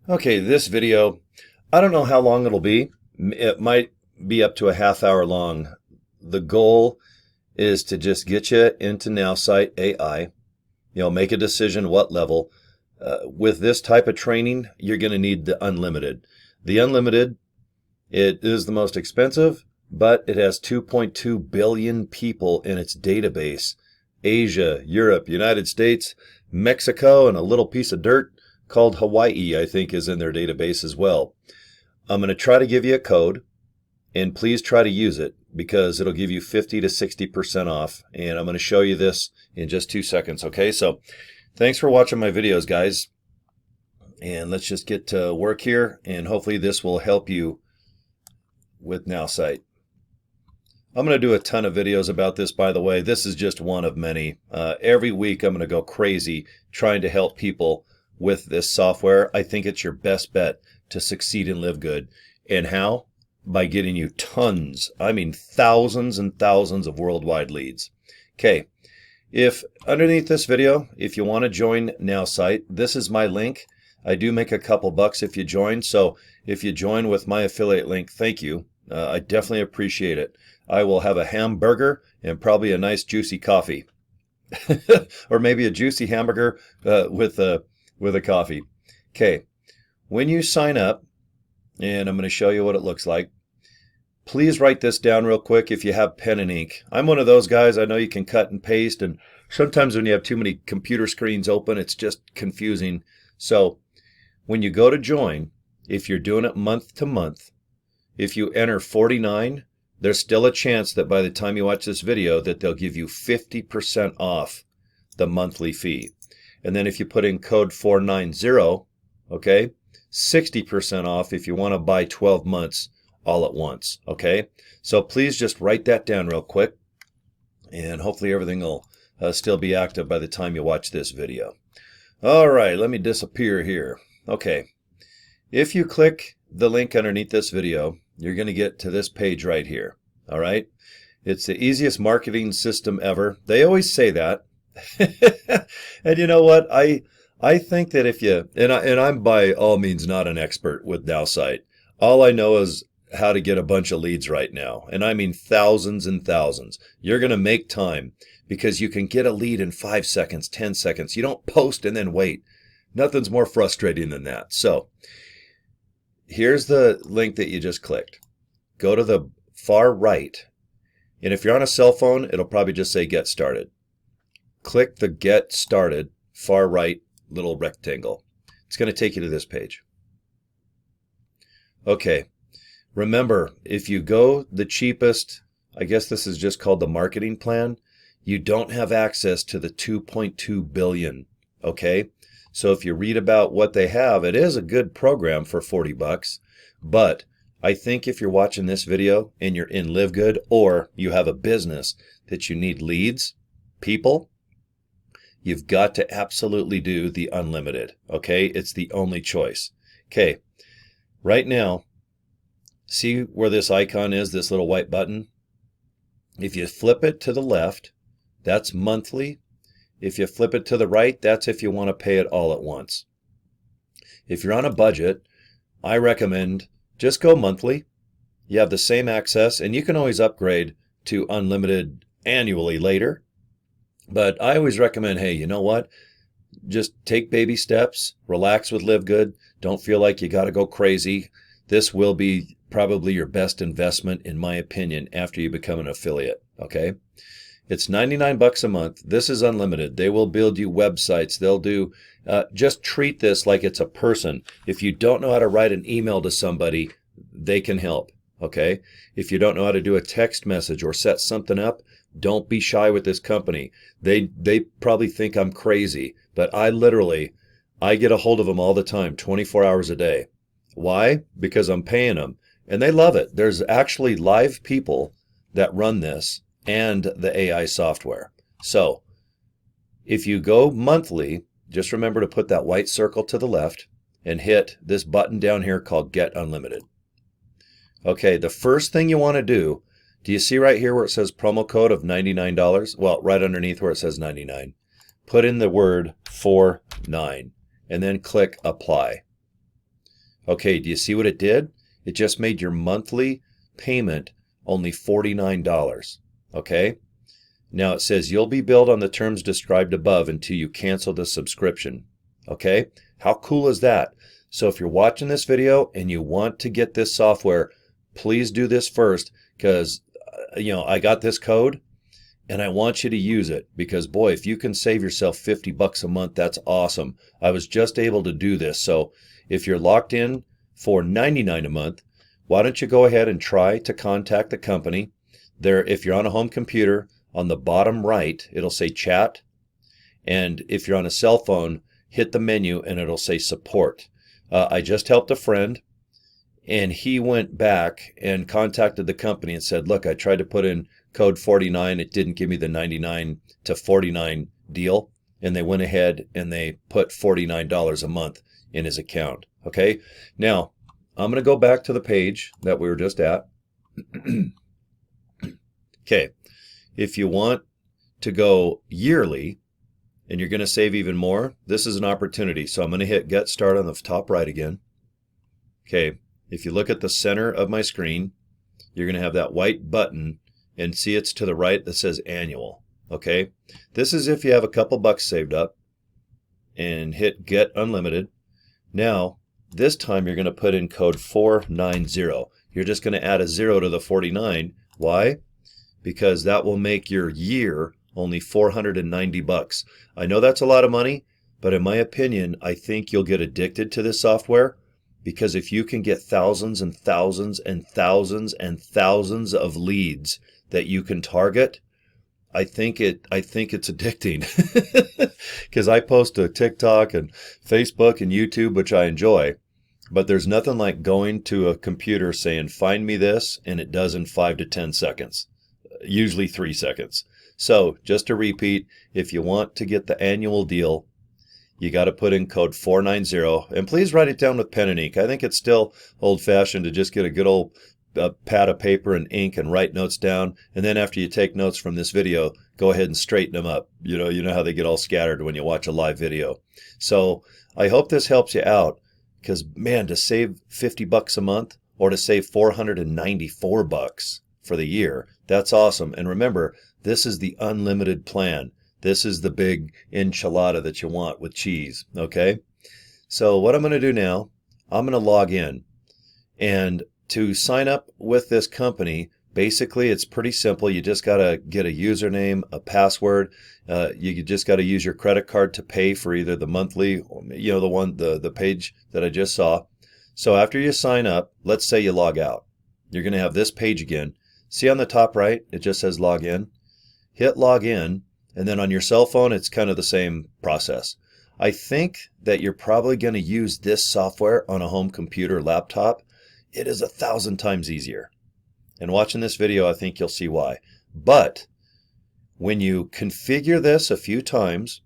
Okay, this video, I don't know how long it'll be. It might be up to a half hour long. The goal is to just get you into Nowsite AI. Make a decision what level. With this type of training, you're going to need the unlimited. The unlimited, it is the most expensive, but it has 2.2 billion people in its database. Asia, Europe, United States, Mexico, and a little piece of dirt called Hawaii, I think, is in their database as well. I'm going to try to give you a code, and please try to use it because it'll give you 50 to 60% off. And I'm going to show you this in just 2 seconds. Okay, so thanks for watching my videos, guys. And let's just get to work here, and hopefully this will help you with Nowsite. I'm going to do a ton of videos about this, by the way. This is just one of many. Every week I'm going to go crazy trying to help people with this software. I think it's your best bet to succeed and live good. And how? By getting you tons, I mean thousands and thousands of worldwide leads. Okay, if underneath this video, if you want to join Nowsite, this is my link. I do make a couple bucks if you join. So if you join with my affiliate link, thank you. I definitely appreciate it. I will have a hamburger and probably a nice juicy coffee. Or maybe a juicy hamburger with a coffee. Okay, when you sign up, and I'm going to show you what it looks like, please write this down real quick if you have pen and ink. I'm one of those guys. I know you can cut and paste, and sometimes when you have too many computer screens open, it's just confusing. So when you go to join, if you're doing it month to month, if you enter 49, there's still a chance that by the time you watch this video that they'll give you 50% off the monthly fee. And then if you put in code 490, okay, 60% off if you want to buy 12 months all at once, okay? So please just write that down real quick, and hopefully everything will still be active by the time you watch this video. All right, let me disappear here. Okay, if you click the link underneath this video, you're going to get to this page right here, all right? It's the easiest marketing system ever. They always say that. And you know what? I think that if you, and I'm by all means not an expert with Nowsite. All I know is how to get a bunch of leads right now. And I mean thousands and thousands. You're going to make time because you can get a lead in 5 seconds, 10 seconds. You don't post and then wait. Nothing's more frustrating than that. So here's the link that you just clicked. Go to the far right. And if you're on a cell phone, it'll probably just say get started. Click the Get Started, far right little rectangle. It's going to take you to this page. Okay, remember, if you go the cheapest, I guess this is just called the marketing plan, you don't have access to the 2.2 billion, okay? So if you read about what they have, it is a good program for 40 bucks, but I think if you're watching this video and you're in LiveGood or you have a business that you need leads, people, you've got to absolutely do the unlimited, okay? It's the only choice. Okay, right now, see where this icon is, this little white button? If you flip it to the left, that's monthly. If you flip it to the right, that's if you want to pay it all at once. If you're on a budget, I recommend just go monthly. You have the same access, and you can always upgrade to unlimited annually later. But I always recommend, hey, you know what? Just take baby steps, relax with LiveGood. Don't feel like you got to go crazy. This will be probably your best investment, in my opinion, after you become an affiliate, okay? It's 99 bucks a month. This is unlimited. They will build you websites. They'll do, just treat this like it's a person. If you don't know how to write an email to somebody, they can help, okay? If you don't know how to do a text message or set something up, don't be shy with this company. They probably think I'm crazy, but I get a hold of them all the time, 24 hours a day. Why? Because I'm paying them, and they love it. There's actually live people that run this and the AI software. So if you go monthly, just remember to put that white circle to the left and hit this button down here called Get Unlimited. Okay, the first thing you want to do you see right here where it says promo code of $99? Well, right underneath where it says 99. Put in the word 49 and then click apply. Okay, do you see what it did? It just made your monthly payment only $49. Okay? Now it says you'll be billed on the terms described above until you cancel the subscription. Okay? How cool is that? So if you're watching this video and you want to get this software, please do this first, because I got this code and I want you to use it, because boy, if you can save yourself $50 a month, that's awesome. I was just able to do this. So if you're locked in for $99 a month, why don't you go ahead and try to contact the company. There, if you're on a home computer, on the bottom right, it'll say chat. And if you're on a cell phone, hit the menu and it'll say support. I just helped a friend, and he went back and contacted the company and said, look, I tried to put in code 49. It didn't give me the 99 to 49 deal. And they went ahead and they put $49 a month in his account. Okay. Now, I'm going to go back to the page that we were just at. Okay. If you want to go yearly and you're going to save even more, this is an opportunity. So I'm going to hit Get Started on the top right again. Okay. If you look at the center of my screen, you're going to have that white button, and see it's to the right that says Annual. Okay. This is if you have a couple bucks saved up, and hit Get Unlimited. Now, this time you're going to put in code 490. You're just going to add a 0 to the 49. Why? Because that will make your year only $490. I know that's a lot of money, but in my opinion, I think you'll get addicted to this software, because if you can get thousands and thousands and thousands and thousands of leads that you can target, I think it's addicting. Because I post to TikTok and Facebook and YouTube, which I enjoy, but there's nothing like going to a computer saying, find me this, and it does in 5 to 10 seconds, usually 3 seconds. So just to repeat, if you want to get the annual deal, you got to put in code 490, and please write it down with pen and ink. I think it's still old-fashioned to just get a good old pad of paper and ink and write notes down, and then after you take notes from this video, go ahead and straighten them up. You know how they get all scattered when you watch a live video. So I hope this helps you out, because man, to save $50 a month or to save $494 for the year, that's awesome. And remember, this is the unlimited plan. This is the big enchilada that you want with cheese, okay? So what I'm going to do now, I'm going to log in. And to sign up with this company, basically it's pretty simple. You just got to get a username, a password. You just got to use your credit card to pay for either the monthly, the page that I just saw. So after you sign up, let's say you log out. You're going to have this page again. See on the top right, it just says log in. Hit log in. And then on your cell phone, it's kind of the same process. I think that you're probably going to use this software on a home computer, laptop. It is 1,000 times easier. And watching this video, I think you'll see why. But when you configure this a few times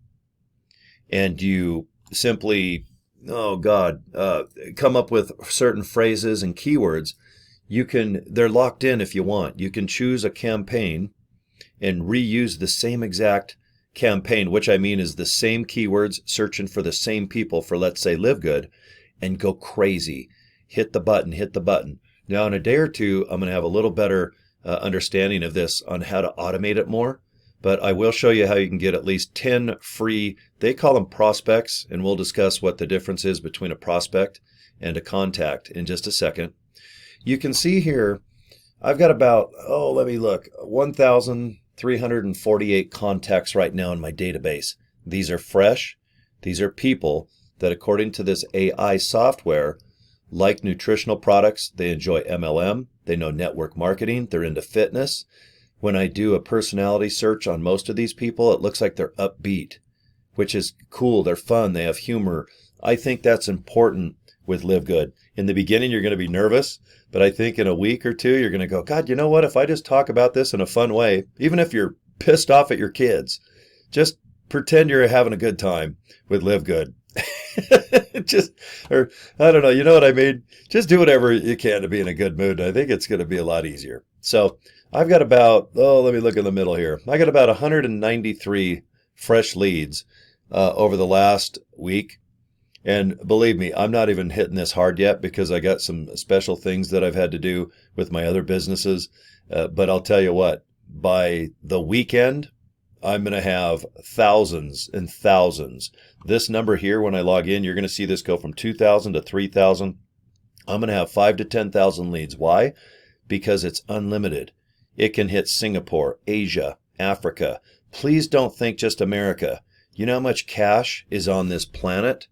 and you simply, come up with certain phrases and keywords, they're locked in if you want. You can choose a campaign and reuse the same exact campaign, which I mean is the same keywords, searching for the same people for, let's say, LiveGood, and go crazy. Hit the button. Now, in a day or two, I'm going to have a little better understanding of this on how to automate it more, but I will show you how you can get at least 10 free, they call them prospects, and we'll discuss what the difference is between a prospect and a contact in just a second. You can see here, I've got about, 1,348 contacts right now in my database. These are fresh. These are people that, according to this AI software, like nutritional products. They enjoy MLM. They know network marketing. They're into fitness. When I do a personality search on most of these people, it looks like they're upbeat, which is cool. They're fun. They have humor. I think that's important with LiveGood. In the beginning, you're going to be nervous, but I think in a week or two, you're going to go, God, you know what? If I just talk about this in a fun way, even if you're pissed off at your kids, just pretend you're having a good time with LiveGood. I don't know, you know what I mean? Just do whatever you can to be in a good mood. I think it's going to be a lot easier. So I've got about, let me look in the middle here. I got about 193 fresh leads over the last week. And believe me, I'm not even hitting this hard yet because I got some special things that I've had to do with my other businesses. But I'll tell you what, by the weekend, I'm going to have thousands and thousands. This number here, when I log in, you're going to see this go from 2,000 to 3,000. I'm going to have 5 to 10,000 leads. Why? Because it's unlimited. It can hit Singapore, Asia, Africa. Please don't think just America. You know how much cash is on this planet?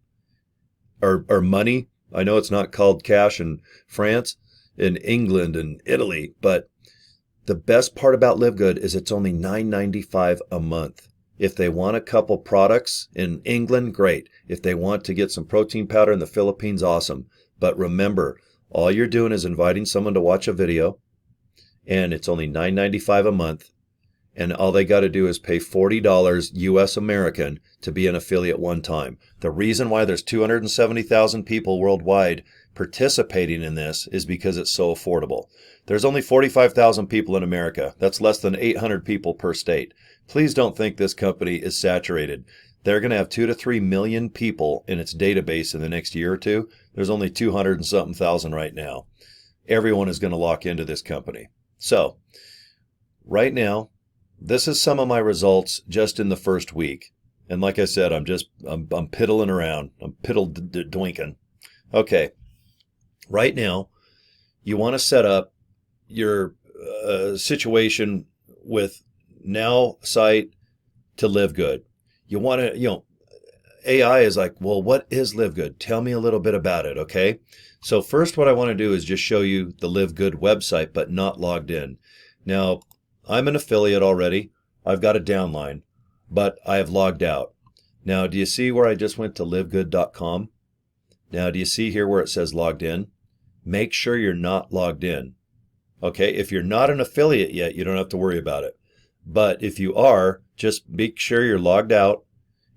Or money? I know it's not called cash in France, in England, and Italy, but the best part about LiveGood is it's only $9.95 a month. If they want a couple products in England, great. If they want to get some protein powder in the Philippines, awesome. But remember, all you're doing is inviting someone to watch a video, and it's only $9.95 a month. And all they got to do is pay $40 US American to be an affiliate one time. The reason why there's 270,000 people worldwide participating in this is because it's so affordable. There's only 45,000 people in America. That's less than 800 people per state. Please don't think this company is saturated. They're going to have 2 to 3 million people in its database in the next year or two. There's only 200 and something thousand right now. Everyone is going to lock into this company. So, right now, this is some of my results just in the first week. And like I said, I'm piddling around. I'm piddle-dwinking. Okay. Right now, you want to set up your situation with Nowsite to LiveGood. You want to, AI is like, well, what is LiveGood? Tell me a little bit about it, okay? So first what I want to do is just show you the LiveGood website, but not logged in. Now, I'm an affiliate already. I've got a downline, but I have logged out. Now, do you see where I just went to livegood.com? Now, do you see here where it says logged in? Make sure you're not logged in. Okay, if you're not an affiliate yet, you don't have to worry about it. But if you are, just make sure you're logged out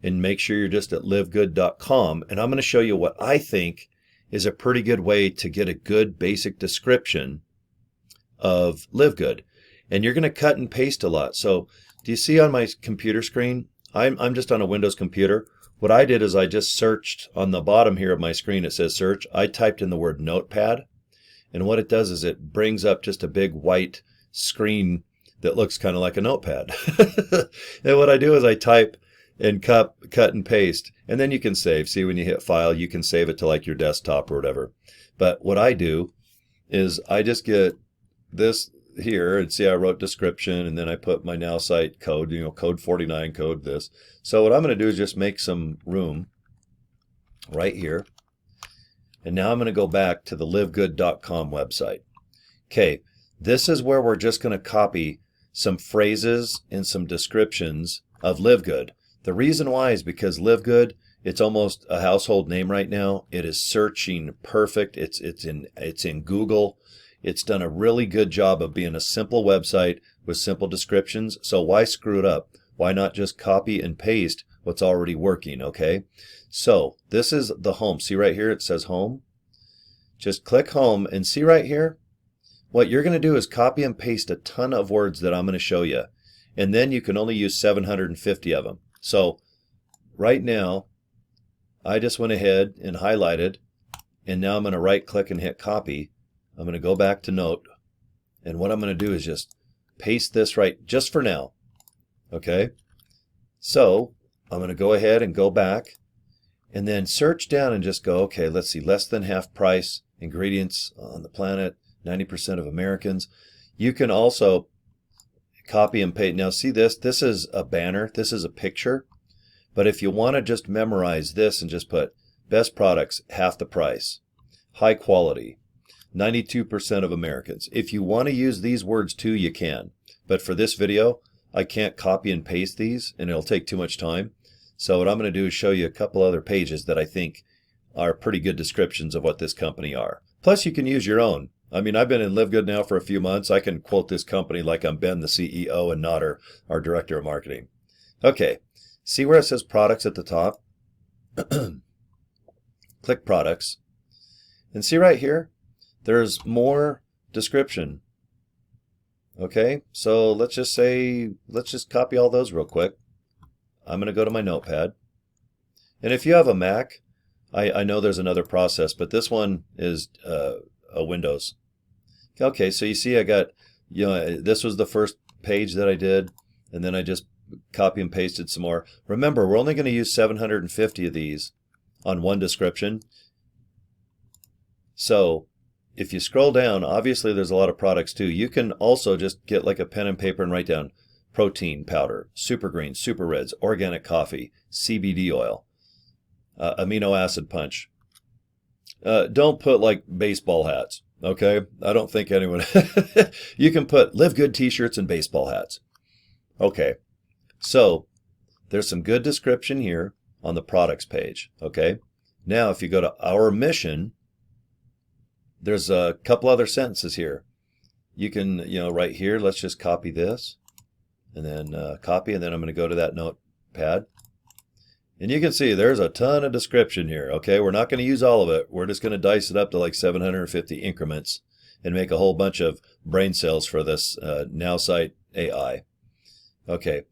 and make sure you're just at livegood.com. And I'm going to show you what I think is a pretty good way to get a good basic description of LiveGood. And you're going to cut and paste a lot. So do you see on my computer screen? I'm just on a Windows computer. What I did is I just searched on the bottom here of my screen. It says search. I typed in the word notepad. And what it does is it brings up just a big white screen that looks kind of like a notepad. And what I do is I type and cut and paste. And then you can save. See, when you hit file, you can save it to like your desktop or whatever. But what I do is I just get this here, and see I wrote description, and then I put my Nowsite code, code 49, code this. So what I'm going to do is just make some room right here. And now I'm going to go back to the livegood.com website. Okay, this is where we're just going to copy some phrases and some descriptions of LiveGood. The reason why is because LiveGood, it's almost a household name right now. It is searching perfect. It's in Google. It's done a really good job of being a simple website with simple descriptions. So why screw it up? Why not just copy and paste what's already working, okay? So this is the home. See right here, it says home. Just click home and see right here. What you're going to do is copy and paste a ton of words that I'm going to show you. And then you can only use 750 of them. So right now, I just went ahead and highlighted. And now I'm going to right click and hit copy. I'm going to go back to note, and what I'm going to do is just paste this right just for now. Okay, so I'm going to go ahead and go back and then search down and just go, okay, let's see, less than half price ingredients on the planet, 90% of Americans. You can also copy and paste. Now see this is a banner, this is a picture, but if you want to just memorize this and just put best products, half the price, high quality, 92% of Americans. If you want to use these words too, you can. But for this video, I can't copy and paste these, and it'll take too much time. So what I'm going to do is show you a couple other pages that I think are pretty good descriptions of what this company are. Plus, you can use your own. I mean, I've been in LiveGood now for a few months. I can quote this company like I'm Ben, the CEO, and not our Director of Marketing. Okay, see where it says products at the top? Click products. And see right here? There's more description. Okay, so let's just copy all those real quick. I'm going to go to my notepad. And if you have a Mac, I know there's another process, but this one is a Windows. Okay, so you see I got, this was the first page that I did, and then I just copy and pasted some more. Remember, we're only going to use 750 of these on one description. So if you scroll down, obviously there's a lot of products too. You can also just get like a pen and paper and write down protein powder, super greens, super reds, organic coffee, CBD oil, amino acid punch. Don't put like baseball hats, okay? I don't think anyone... You can put Live Good t-shirts and baseball hats. Okay, so there's some good description here on the products page, okay? Now if you go to our mission, there's a couple other sentences here. You can, right here, let's just copy this and then copy, and then I'm going to go to that notepad. And you can see there's a ton of description here, okay? We're not going to use all of it. We're just going to dice it up to like 750 increments and make a whole bunch of brain cells for this Nowsite AI. Okay.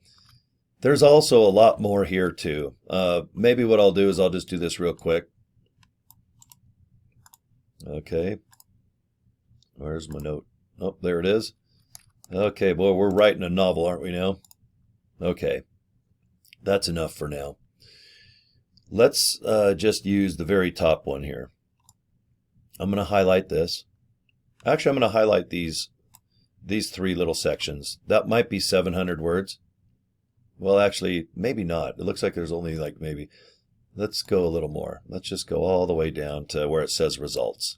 There's also a lot more here too. Maybe what I'll do is I'll just do this real quick. Okay. Where's my note? Oh, there it is. Okay, boy, we're writing a novel, aren't we now? Okay. That's enough for now. Let's just use the very top one here. I'm going to highlight this. Actually, I'm going to highlight these three little sections. That might be 700 words. Well, actually, maybe not. It looks like there's only like maybe... Let's go a little more. Let's just go all the way down to where it says results.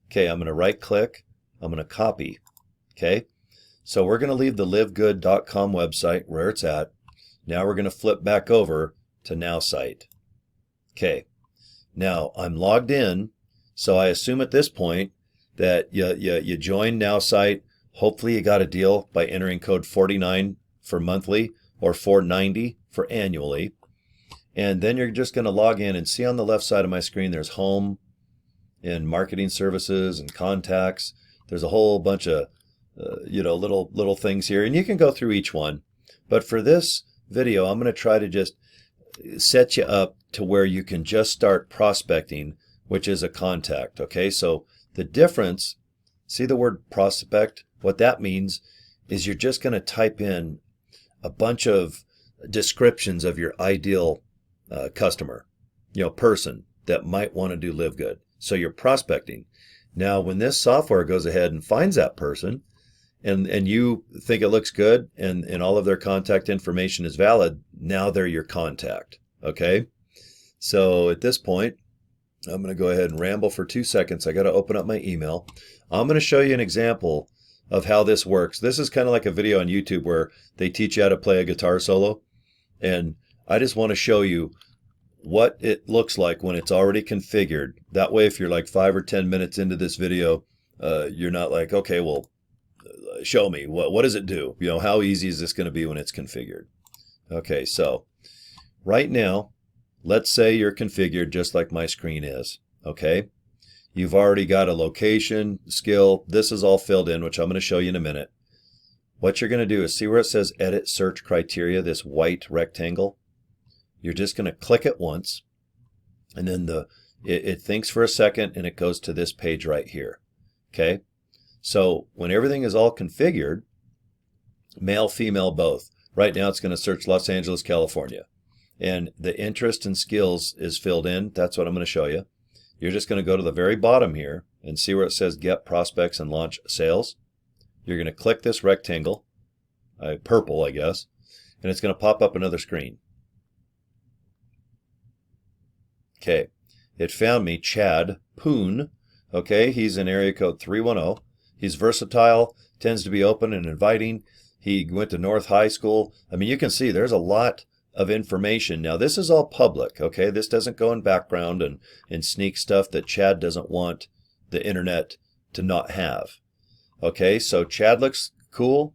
Okay, I'm going to right click. I'm going to copy. Okay, so we're going to leave the livegood.com website where it's at. Now we're going to flip back over to Nowsite. Okay, now I'm logged in, so I assume at this point that you joined Nowsite. Hopefully you got a deal by entering code 49 for monthly or 490 for annually. And then you're just going to log in and see on the left side of my screen there's home and marketing services and contacts. There's a whole bunch of little things here, and you can go through each one. But for this video, I'm going to try to just set you up to where you can just start prospecting, which is a contact. Okay, so the difference, see the word prospect? What that means is you're just going to type in a bunch of descriptions of your ideal customer, person that might want to do Live Good. So you're prospecting. Now, when this software goes ahead and finds that person, and you think it looks good, and all of their contact information is valid, now they're your contact. Okay? So at this point, I'm going to go ahead and ramble for 2 seconds. I got to open up my email. I'm going to show you an example of how this works. This is kind of like a video on YouTube where they teach you how to play a guitar solo. And I just want to show you what it looks like when it's already configured. That way, if you're like 5 or 10 minutes into this video, you're not like, okay, well, show me. What does it do? How easy is this going to be when it's configured? Okay, so right now, let's say you're configured just like my screen is. Okay, you've already got a location, skill. This is all filled in, which I'm going to show you in a minute. What you're going to do is see where it says Edit Search Criteria, this white rectangle. You're just going to click it once, and then it thinks for a second, and it goes to this page right here. Okay, so when everything is all configured, male, female, both. Right now it's going to search Los Angeles, California. And the interest and skills is filled in. That's what I'm going to show you. You're just going to go to the very bottom here and see where it says Get Prospects and Launch Sales. You're going to click this rectangle, purple, I guess, and it's going to pop up another screen. Okay, it found me, Chad Poon. Okay, he's in area code 310. He's versatile, tends to be open and inviting. He went to North High School. I mean, you can see there's a lot of information. Now, this is all public, okay? This doesn't go in background and sneak stuff that Chad doesn't want the internet to not have. Okay, so Chad looks cool.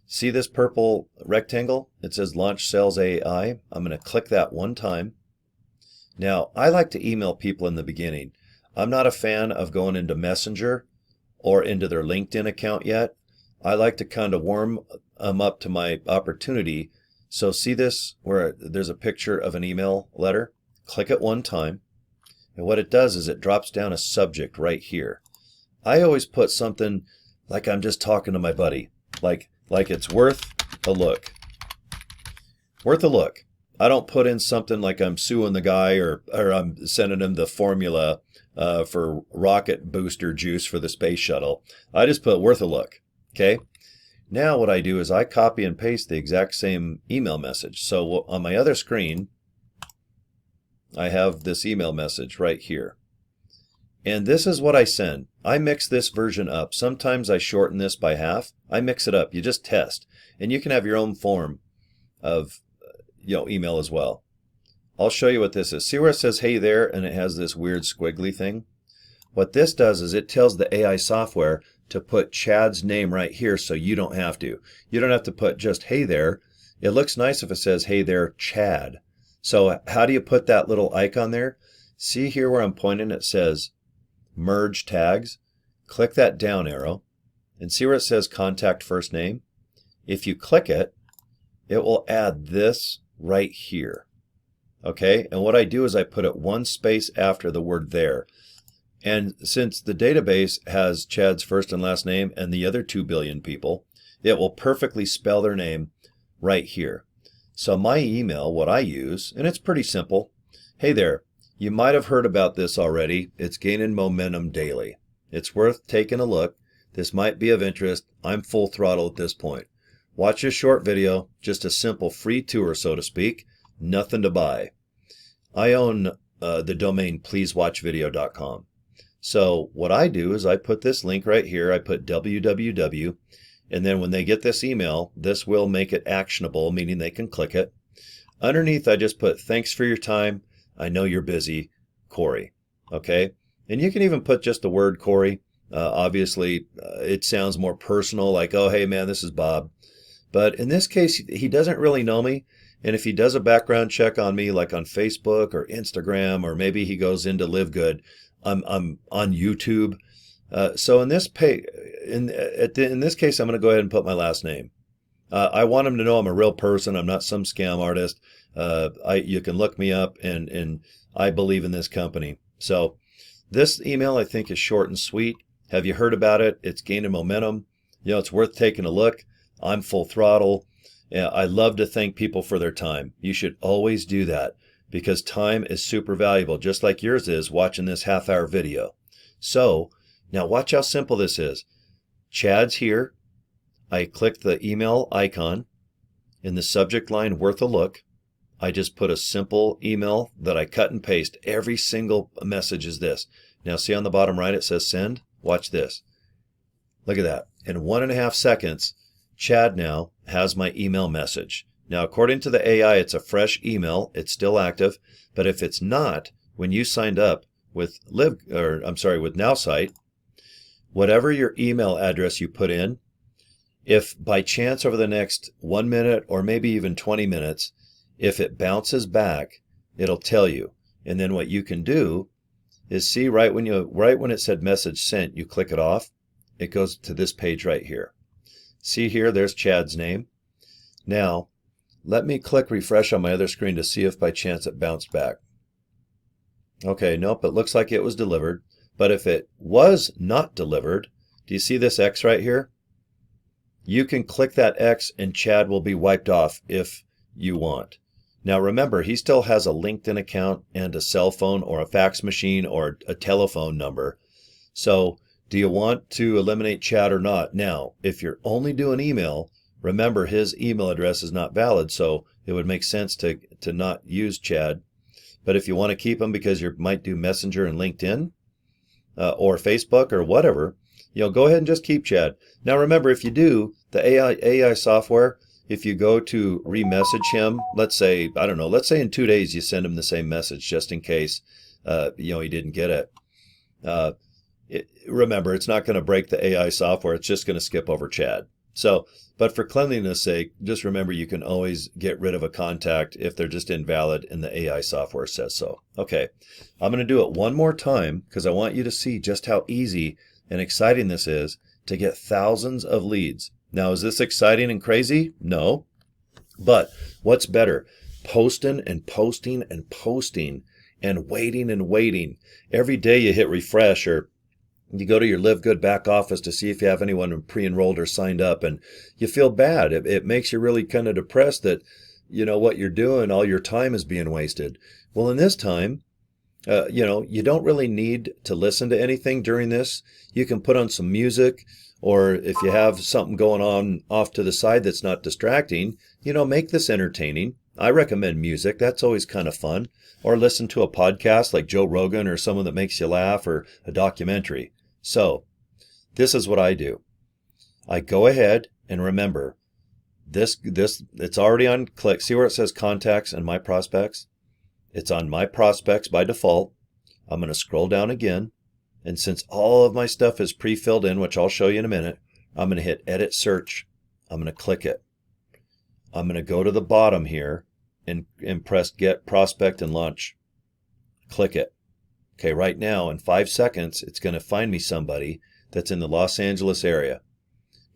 See this purple rectangle? It says Launch Sales AI. I'm going to click that one time. Now, I like to email people in the beginning. I'm not a fan of going into Messenger or into their LinkedIn account yet. I like to kind of warm them up to my opportunity. So see this where there's a picture of an email letter? Click it one time, And what it does is it drops down a subject right here. I always put something like I'm just talking to my buddy, like it's worth a look. Worth a look. I don't put in something like I'm suing the guy or I'm sending him the formula for rocket booster juice for the space shuttle. I just put worth a look. Okay. Now what I do is I copy and paste the exact same email message. So on my other screen, I have this email message right here. And this is what I send. I mix this version up. Sometimes I shorten this by half. I mix it up. You just test. And you can have your own form of email as well. I'll show you what this is. See where it says, hey there, and it has this weird squiggly thing? What this does is it tells the AI software to put Chad's name right here so you don't have to. You don't have to put just hey there. It looks nice if it says, hey there, Chad. So how do you put that little icon there? See here where I'm pointing, it says merge tags. Click that down arrow and see where it says contact first name. If you click it, it will add this right here. Okay, and what I do is I put it one space after the word there. And since the database has Chad's first and last name and the other 2 billion people, it will perfectly spell their name right here. So my email, what I use, and it's pretty simple. Hey there, you might have heard about this already. It's gaining momentum daily. It's worth taking a look. This might be of interest. I'm full throttle at this point. Watch this short video, just a simple free tour, so to speak. Nothing to buy. I own the domain pleasewatchvideo.com. So what I do is I put this link right here. I put www, and then when they get this email, this will make it actionable, meaning they can click it. Underneath, I just put thanks for your time. I know you're busy, Corey. Okay, and you can even put just the word Corey. Obviously, it sounds more personal, like, oh, hey, man, this is Bob. But in this case, he doesn't really know me. And if he does a background check on me, like on Facebook or Instagram, or maybe he goes into LiveGood, I'm on YouTube. So in this in this case, I'm going to go ahead and put my last name. I want him to know I'm a real person. I'm not some scam artist. You can look me up, and I believe in this company. So this email, I think, is short and sweet. Have you heard about it? It's gaining momentum. It's worth taking a look. I'm full throttle. I love to thank people for their time. You should always do that because time is super valuable, just like yours is watching this half-hour video. So now watch how simple this is. Chad's here. I click the email icon. In the subject line, worth a look. I just put a simple email that I cut and paste. Every single message is this. Now see on the bottom right, it says send. Watch this. Look at that. In 1.5 seconds, Chad now has my email message. Now, according to the AI, it's a fresh email. It's still active. But if it's not, when you signed up with Nowsite, whatever your email address you put in, if by chance over the next 1 minute or maybe even 20 minutes, if it bounces back, it'll tell you. And then what you can do is see right when it said message sent, you click it off, it goes to this page right here. See here, there's Chad's name. Now, let me click refresh on my other screen to see if by chance it bounced back. Okay, nope, it looks like it was delivered. But if it was not delivered, do you see this X right here? You can click that X and Chad will be wiped off if you want. Now remember, he still has a LinkedIn account and a cell phone or a fax machine or a telephone number. So do you want to eliminate Chad or not? Now, if you're only doing email, remember his email address is not valid, so it would make sense to not use Chad. But if you want to keep him because you might do Messenger and LinkedIn or Facebook or whatever, go ahead and just keep Chad. Now remember, if you do, the AI software, if you go to re-message him, let's say in 2 days you send him the same message just in case he didn't get it. Remember, it's not going to break the AI software. It's just going to skip over Chad. So, but for cleanliness sake, just remember you can always get rid of a contact if they're just invalid and the AI software says so. Okay, I'm going to do it one more time because I want you to see just how easy and exciting this is to get thousands of leads. Now, is this exciting and crazy? No. But what's better? Posting and posting and posting and waiting and waiting. Every day you hit refresh or you go to your LiveGood back office to see if you have anyone pre-enrolled or signed up, and you feel bad. It makes you really kind of depressed that, what you're doing, all your time is being wasted. Well, in this time, you don't really need to listen to anything during this. You can put on some music, or if you have something going on off to the side that's not distracting, make this entertaining. I recommend music. That's always kind of fun. Or listen to a podcast like Joe Rogan or someone that makes you laugh, or a documentary. So this is what I do. I go ahead and remember this, it's already on click. See where it says contacts and my prospects? It's on my prospects by default. I'm going to scroll down again. And since all of my stuff is pre-filled in, which I'll show you in a minute, I'm going to hit edit search. I'm going to click it. I'm going to go to the bottom here and press get prospect and launch. Click it. Okay, right now in 5 seconds, it's going to find me somebody that's in the Los Angeles area.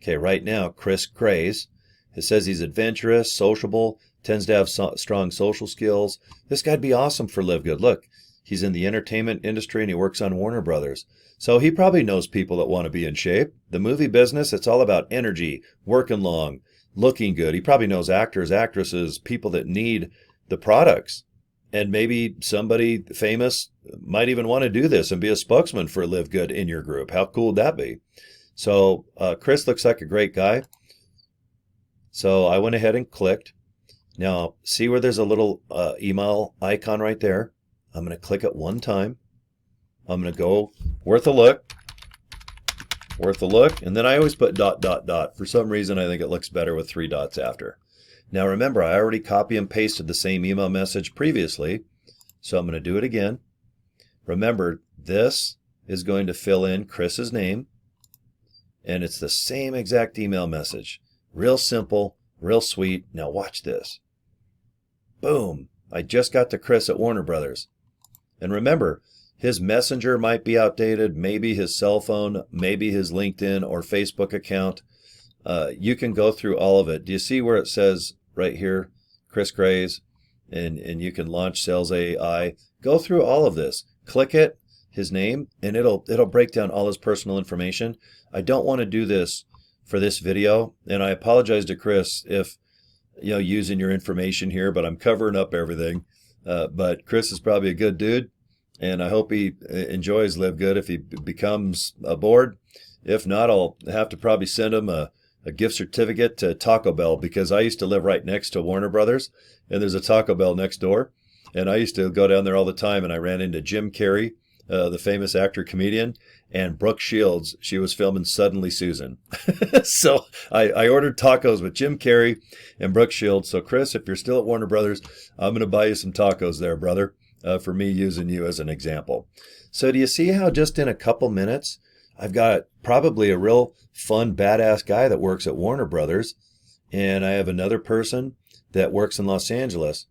Okay, right now, Chris Grays. It says he's adventurous, sociable, tends to have strong social skills. This guy'd be awesome for LiveGood. Look, he's in the entertainment industry and he works on Warner Brothers. So he probably knows people that want to be in shape. The movie business, it's all about energy, working long, looking good. He probably knows actors, actresses, people that need the products. And maybe somebody famous might even want to do this and be a spokesman for LiveGood in your group. How cool would that be? So Chris looks like a great guy. So I went ahead and clicked. Now, see where there's a little email icon right there? I'm going to click it one time. I'm going to go worth a look. Worth a look. And then I always put ... For some reason, I think it looks better with 3 dots after. Now remember, I already copy and pasted the same email message previously, so I'm going to do it again. Remember, this is going to fill in Chris's name, and it's the same exact email message. Real simple, real sweet. Now watch this. Boom! I just got to Chris at Warner Brothers. And remember, his messenger might be outdated, maybe his cell phone, maybe his LinkedIn or Facebook account. You can go through all of it. Do you see where it says right here, Chris Grays, and you can launch Sales AI? Go through all of this. Click it, his name, and it'll break down all his personal information. I don't want to do this for this video, and I apologize to Chris if using your information here, but I'm covering up everything. But Chris is probably a good dude, and I hope he enjoys LiveGood if he becomes aboard. If not, I'll have to probably send him a gift certificate to Taco Bell, because I used to live right next to Warner Brothers, and there's a Taco Bell next door. And I used to go down there all the time, and I ran into Jim Carrey, the famous actor, comedian, and Brooke Shields. She was filming Suddenly Susan. So I ordered tacos with Jim Carrey and Brooke Shields. So Chris, if you're still at Warner Brothers, I'm going to buy you some tacos there, brother, for me using you as an example. So do you see how just in a couple minutes, I've got probably a real fun, badass guy that works at Warner Brothers, and I have another person that works in Los Angeles,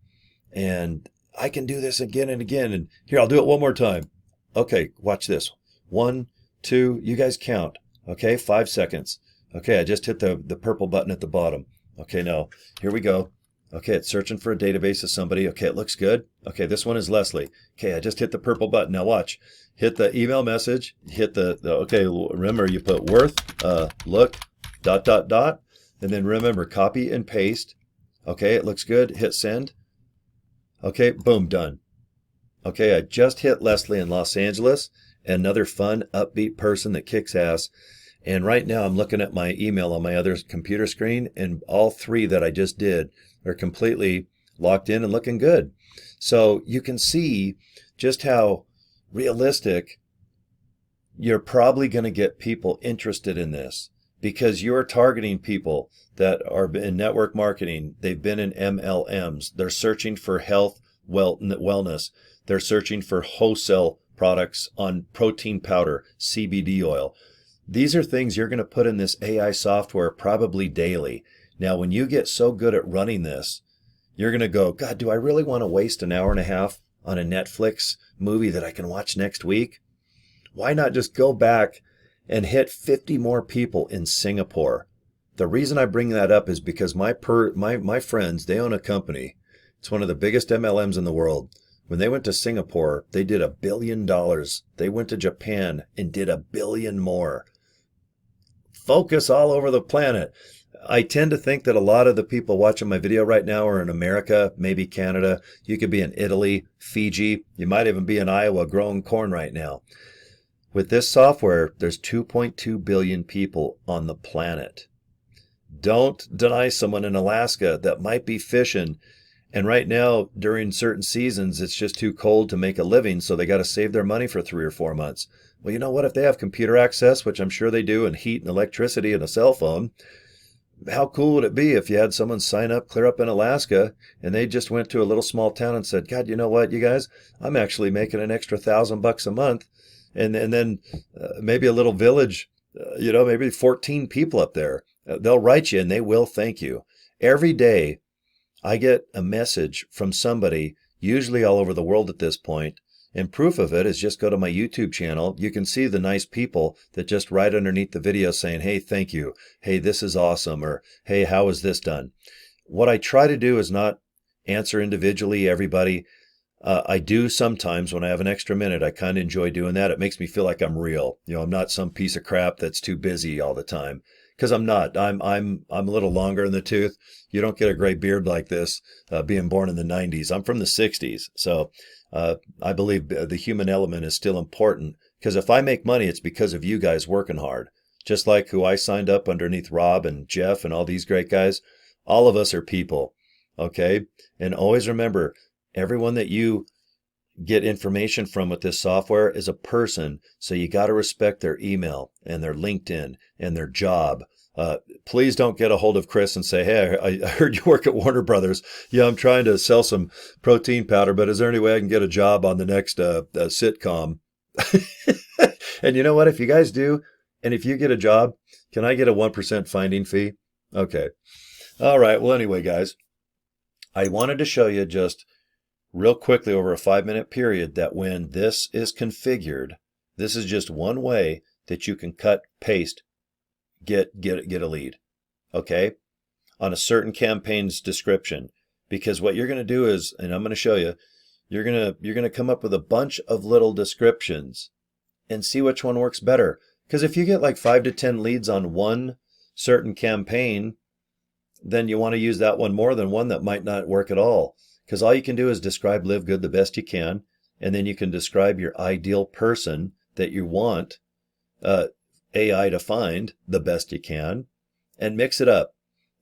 and I can do this again and again. And here, I'll do it one more time. Okay, watch this. 1, 2, you guys count. Okay, 5 seconds. Okay, I just hit the purple button at the bottom. Okay, now, here we go. Okay, it's searching for a database of somebody. Okay, it looks good. Okay, this one is Leslie. Okay, I just hit the purple button. Now watch. Hit the email message. Hit okay, remember you put worth, look, ... And then remember, copy and paste. Okay, it looks good. Hit send. Okay, boom, done. Okay, I just hit Leslie in Los Angeles, another fun, upbeat person that kicks ass. And right now I'm looking at my email on my other computer screen, and all 3 that I just did are completely locked in and looking good. So you can see just how realistic you're probably going to get people interested in this, because you're targeting people that are in network marketing. They've been in MLMs. They're searching for health, wellness. They're searching for wholesale products on protein powder, CBD oil. These are things you're going to put in this AI software probably daily. Now, when you get so good at running this, you're going to go, God, do I really want to waste an hour and a half on a Netflix movie that I can watch next week? Why not just go back and hit 50 more people in Singapore? The reason I bring that up is because my friends, they own a company. It's one of the biggest MLMs in the world. When they went to Singapore, they did $1 billion. They went to Japan and did $1 billion more. Focus all over the planet. I tend to think that a lot of the people watching my video right now are in America, maybe Canada. You could be in Italy, Fiji. You might even be in Iowa growing corn right now. With this software, there's 2.2 billion people on the planet. Don't deny someone in Alaska that might be fishing. And right now, during certain seasons, it's just too cold to make a living, so they got to save their money for 3 or 4 months. Well, you know what? If they have computer access, which I'm sure they do, and heat and electricity and a cell phone, how cool would it be if you had someone sign up, clear up in Alaska, and they just went to a little small town and said, God, you know what, you guys, I'm actually making an extra $1,000 a month. And then maybe a little village, maybe 14 people up there. They'll write you and they will thank you. Every day I get a message from somebody, usually all over the world at this point, and proof of it is just go to my YouTube channel. You can see the nice people that just write underneath the video saying, hey, thank you. Hey, this is awesome. Or, hey, how is this done? What I try to do is not answer individually everybody. I do sometimes when I have an extra minute. I kind of enjoy doing that. It makes me feel like I'm real. I'm not some piece of crap that's too busy all the time. Because I'm not. I'm a little longer in the tooth. You don't get a gray beard like this being born in the 90s. I'm from the 60s. So I believe the human element is still important. Because if I make money, it's because of you guys working hard. Just like who I signed up underneath Rob and Jeff and all these great guys. All of us are people. Okay? And always remember, everyone that you get information from with this software is a person. So you got to respect their email and their LinkedIn and their job. Please don't get a hold of Chris and say, hey, I heard you work at Warner Brothers. Yeah, I'm trying to sell some protein powder, but is there any way I can get a job on the next sitcom? And you know what? If you guys do, and if you get a job, can I get a 1% finding fee? Okay. All right. Well, anyway, guys, I wanted to show you just real quickly over a 5-minute period that when this is configured, this is just one way that you can cut, paste, get a lead, okay, on a certain campaign's description. Because what you're going to do is, and I'm going to show you, you're going to come up with a bunch of little descriptions and see which one works better. Because if you get like 5 to 10 leads on one certain campaign, then you want to use that one more than one that might not work at all. Because all you can do is describe LiveGood the best you can, and then you can describe your ideal person that you want AI to find the best you can, and mix it up.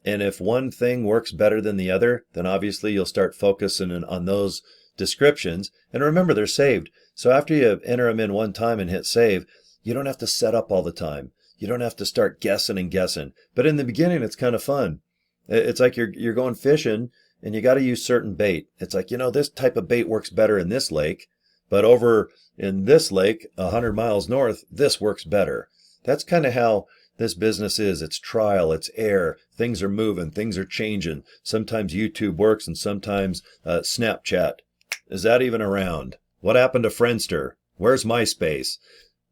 And if one thing works better than the other, then obviously you'll start focusing on those descriptions. And remember, they're saved. So after you enter them in one time and hit save, you don't have to set up all the time. You don't have to start guessing and guessing. But in the beginning, it's kind of fun. It's like you're going fishing, and you got to use certain bait. It's like, this type of bait works better in this lake, but over in this lake, 100 miles north, this works better. That's kind of how this business is. It's trial, it's error. Things are moving, things are changing. Sometimes YouTube works and sometimes Snapchat. Is that even around? What happened to Friendster? Where's MySpace?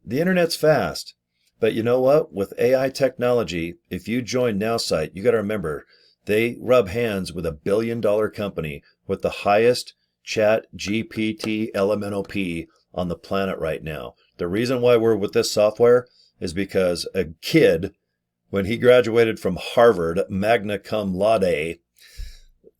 The internet's fast. But you know what? With AI technology, if you join Nowsite, you got to remember, they rub hands with $1 billion company with the highest chat GPT LMNOP on the planet right now. The reason why we're with this software is because a kid, when he graduated from Harvard, magna cum laude,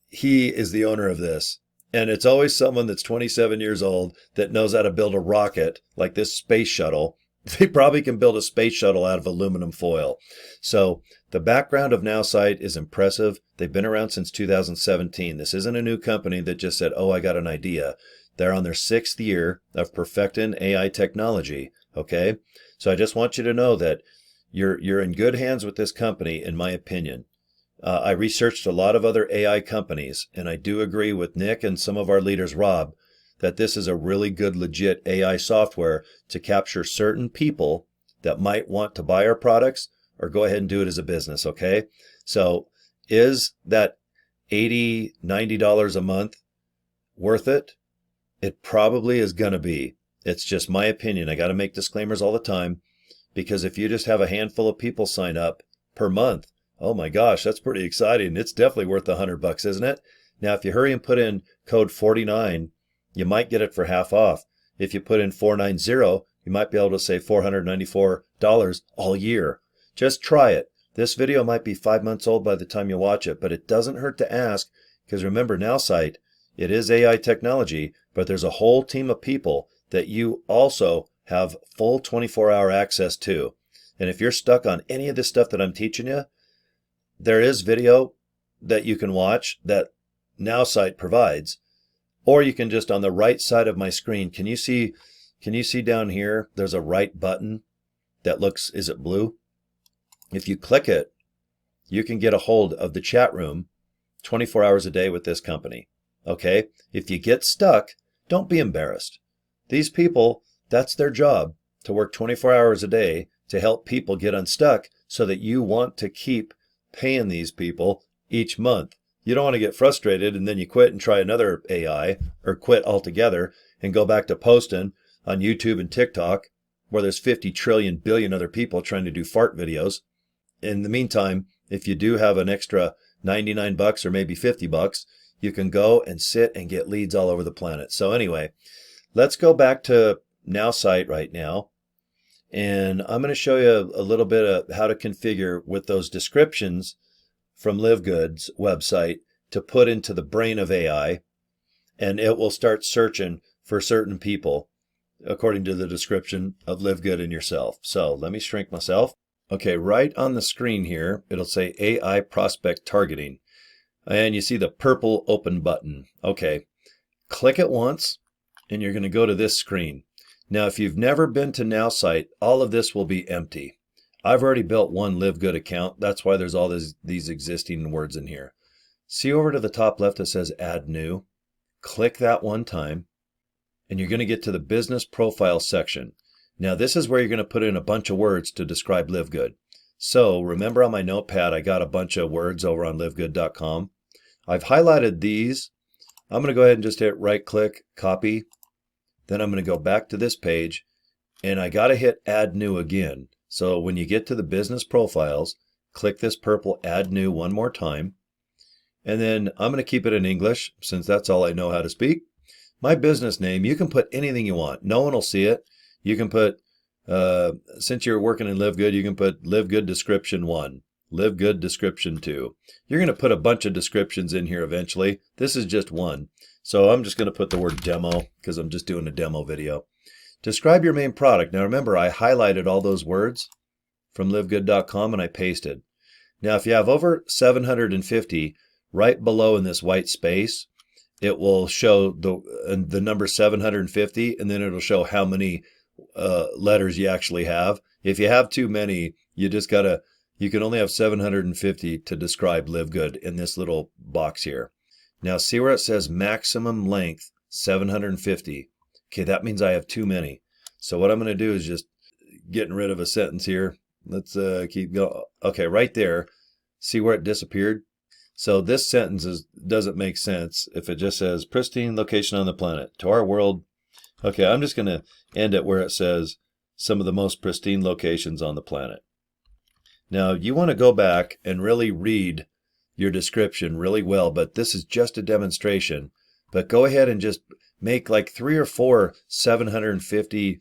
he is the owner of this. And it's always someone that's 27 years old that knows how to build a rocket like this space shuttle. They probably can build a space shuttle out of aluminum foil. So the background of Nowsite is impressive. They've been around since 2017. This isn't a new company that just said, oh, I got an idea. They're on their 6th year of perfecting AI technology. Okay. So I just want you to know that you're in good hands with this company, in my opinion. I researched a lot of other AI companies, and I do agree with Nick and some of our leaders, Rob, that this is a really good, legit AI software to capture certain people that might want to buy our products or go ahead and do it as a business, okay? So is that $80, $90 a month worth it? It probably is going to be. It's just my opinion. I got to make disclaimers all the time, because if you just have a handful of people sign up per month, oh my gosh, that's pretty exciting. It's definitely worth $100, isn't it? Now, if you hurry and put in code 49, you might get it for half off. If you put in 490, you might be able to save $494 all year. Just try it. This video might be 5 months old by the time you watch it, but it doesn't hurt to ask, because remember, Nowsite, it is AI technology, but there's a whole team of people that you also have full 24-hour access to. And if you're stuck on any of this stuff that I'm teaching you, there is video that you can watch that Nowsite provides, or you can just on the right side of my screen, can you see down here, there's a right button that looks, is it blue? If you click it, you can get a hold of the chat room 24 hours a day with this company. Okay? If you get stuck, don't be embarrassed. These people, that's their job, to work 24 hours a day to help people get unstuck so that you want to keep paying these people each month. You don't want to get frustrated and then you quit and try another AI, or quit altogether and go back to posting on YouTube and TikTok where there's 50 trillion billion other people trying to do fart videos. In the meantime, if you do have an extra $99 or maybe $50, you can go and sit and get leads all over the planet. So anyway, let's go back to Nowsite right now. And I'm going to show you a little bit of how to configure with those descriptions from LiveGood's website to put into the brain of AI, and it will start searching for certain people according to the description of LiveGood and yourself. So let me shrink myself. Okay, right on the screen here, it'll say AI prospect targeting. And you see the purple open button. Okay, click it once and you're going to go to this screen. Now, if you've never been to Nowsite, all of this will be empty. I've already built one LiveGood account. That's why there's all these existing words in here. See over to the top left, it says Add New. Click that one time, and you're going to get to the Business Profile section. Now, this is where you're going to put in a bunch of words to describe LiveGood. So, remember on my notepad, I got a bunch of words over on livegood.com. I've highlighted these. I'm going to go ahead and just hit right-click, copy. Then I'm going to go back to this page, and I got to hit Add New again. So when you get to the business profiles, click this purple Add New one more time. And then I'm going to keep it in English since that's all I know how to speak. My business name, you can put anything you want. No one will see it. You can put, since you're working in LiveGood, you can put LiveGood Description 1, LiveGood Description 2. You're going to put a bunch of descriptions in here eventually. This is just one. So I'm just going to put the word demo because I'm just doing a demo video. Describe your main product. Now remember, I highlighted all those words from livegood.com and I pasted. Now if you have over 750, right below in this white space, it will show the number 750, and then it'll show how many letters you actually have. If you have too many, you can only have 750 to describe LiveGood in this little box here. Now see where it says maximum length 750. Okay, that means I have too many. So what I'm going to do is just getting rid of a sentence here. Let's keep going. Okay, right there. See where it disappeared? So this sentence doesn't make sense if it just says pristine location on the planet. To our world. Okay, I'm just going to end it where it says some of the most pristine locations on the planet. Now, you want to go back and really read your description really well, but this is just a demonstration. But go ahead and just make like 3 or 4 750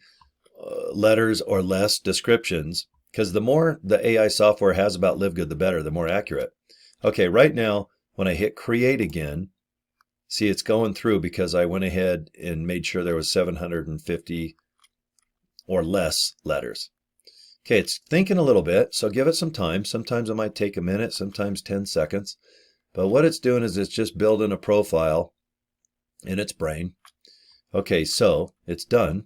letters or less descriptions, because the more the AI software has about LiveGood, the better, the more accurate. Okay, right now, when I hit create again, see it's going through because I went ahead and made sure there was 750 or less letters. Okay, it's thinking a little bit, so give it some time. Sometimes it might take a minute, sometimes 10 seconds. But what it's doing is it's just building a profile in its brain. Okay, so it's done.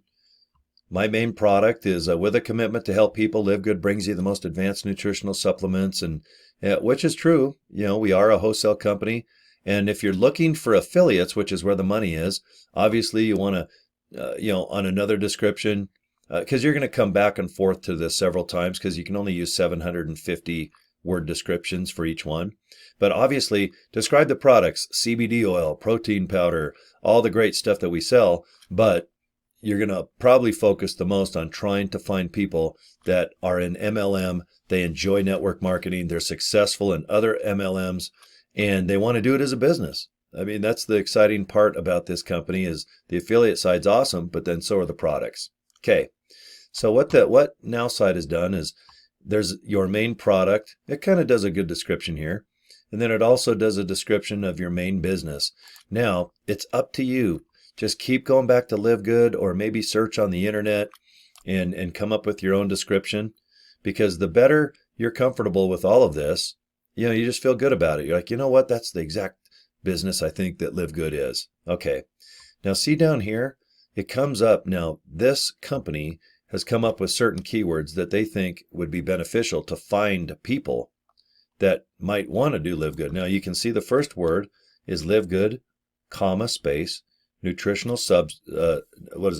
My main product is with a commitment to help people. LiveGood brings you the most advanced nutritional supplements, and which is true. You know, we are a wholesale company. And if you're looking for affiliates, which is where the money is, obviously you want to, on another description, because you're going to come back and forth to this several times because you can only use 750 word descriptions for each one. But obviously, describe the products, CBD oil, protein powder, all the great stuff that we sell, but you're going to probably focus the most on trying to find people that are in MLM, they enjoy network marketing, they're successful in other MLMs, and they want to do it as a business. I mean, that's the exciting part about this company is the affiliate side's awesome, but then so are the products. Okay. So what Nowsite has done is there's your main product. It kind of does a good description here. And then it also does a description of your main business. Now, it's up to you. Just keep going back to LiveGood or maybe search on the internet and come up with your own description, because the better you're comfortable with all of this, you just feel good about it. You're like, you know what? That's the exact business I think that LiveGood is. Okay. Now see down here, it comes up. Now this company has come up with certain keywords that they think would be beneficial to find people that might want to do LiveGood. Now you can see the first word is LiveGood, comma, space, nutritional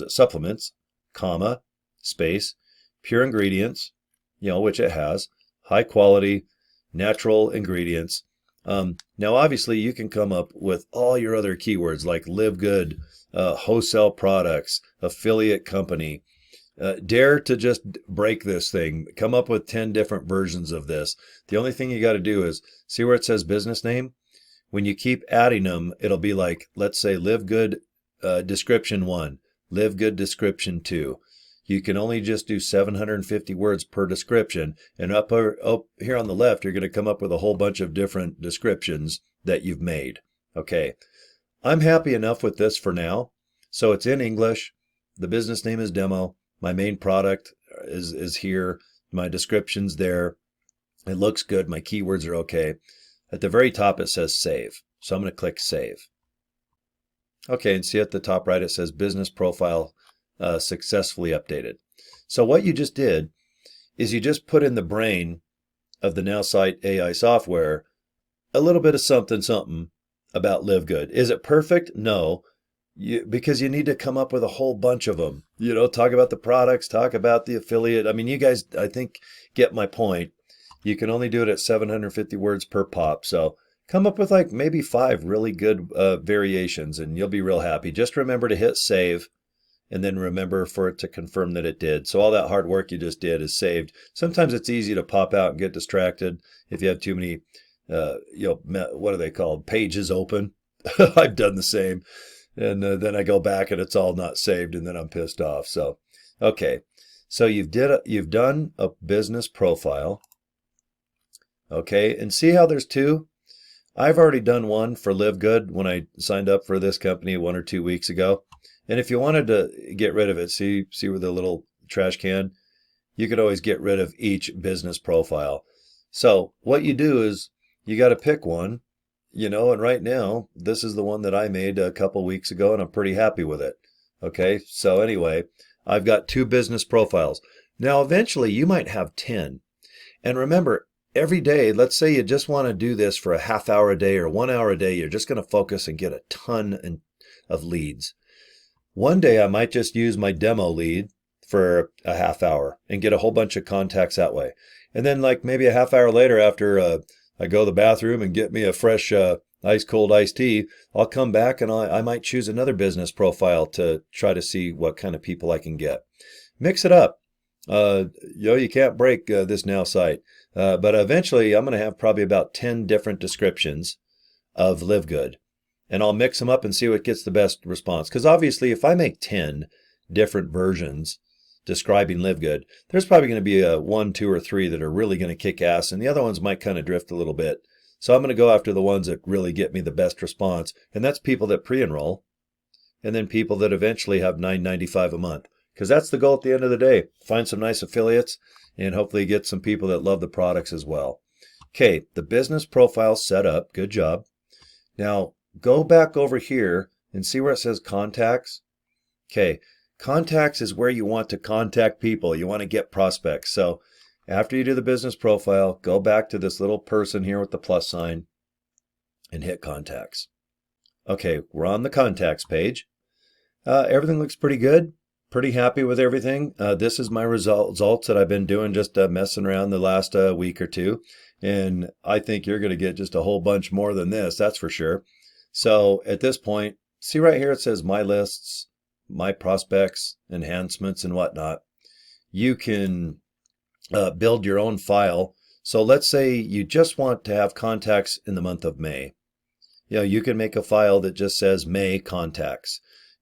supplements, comma, space, pure ingredients, which it has, high quality, natural ingredients. Now obviously you can come up with all your other keywords like LiveGood, wholesale products, affiliate company. Dare to just break this thing. Come up with 10 different versions of this. The only thing you got to do is see where it says business name. When you keep adding them, it'll be like, let's say LiveGood description 1, LiveGood description 2. You can only just do 750 words per description. And up here on the left, you're going to come up with a whole bunch of different descriptions that you've made. Okay. I'm happy enough with this for now. So it's in English. The business name is Demo. My main product is here. My description's there. It looks good. My keywords are okay. At the very top, it says save. So I'm going to click save. Okay, and see at the top right, it says business profile successfully updated. So what you just did is you just put in the brain of the Nowsite AI software a little bit of something about LiveGood. Is it perfect? No. Because you need to come up with a whole bunch of them. Talk about the products, talk about the affiliate. I mean, you guys, I think, get my point. You can only do it at 750 words per pop. So come up with like maybe 5 really good variations and you'll be real happy. Just remember to hit save and then remember for it to confirm that it did. So all that hard work you just did is saved. Sometimes it's easy to pop out and get distracted if you have too many, what are they called? Pages open. I've done the same. And then I go back and it's all not saved and then I'm pissed off. So, okay. So you've done a business profile. Okay. And see how there's 2? I've already done one for LiveGood when I signed up for this company 1 or 2 weeks ago. And if you wanted to get rid of it, see where the little trash can, you could always get rid of each business profile. So what you do is you got to pick one. And right now, this is the one that I made a couple weeks ago, and I'm pretty happy with it. Okay, so anyway, I've got 2 business profiles. Now, eventually, you might have 10. And remember, every day, let's say you just want to do this for a half hour a day or 1 hour a day, you're just going to focus and get a ton of leads. One day, I might just use my demo lead for a half hour and get a whole bunch of contacts that way. And then like maybe a half hour later after I go to the bathroom and get me a fresh ice cold iced tea, I'll come back and I might choose another business profile to try to see what kind of people I can get. Mix it up. You can't break this Nowsite. But eventually I'm going to have probably about 10 different descriptions of LiveGood. And I'll mix them up and see what gets the best response. Because obviously if I make 10 different versions describing LiveGood, there's probably going to be 1, 2, or 3 that are really going to kick ass, and the other ones might kind of drift a little bit. So I'm going to go after the ones that really get me the best response, and that's people that pre-enroll, and then people that eventually have $9.95 a month. Because that's the goal at the end of the day. Find some nice affiliates, and hopefully get some people that love the products as well. Okay, the business profile set up. Good job. Now, go back over here and see where it says contacts. Okay. Contacts is where you want to contact people. You want to get prospects. So after you do the business profile, go back to this little person here with the plus sign and hit contacts. Okay, we're on the contacts page. Everything looks pretty good. Pretty happy with everything. This is my results that I've been doing, just messing around the last week or 2. And I think you're going to get just a whole bunch more than this, that's for sure. So at this point, see right here, it says my lists, my prospects, enhancements, and whatnot. You can build your own file. So let's say you just want to have contacts in the month of May. You can make a file that just says May contacts,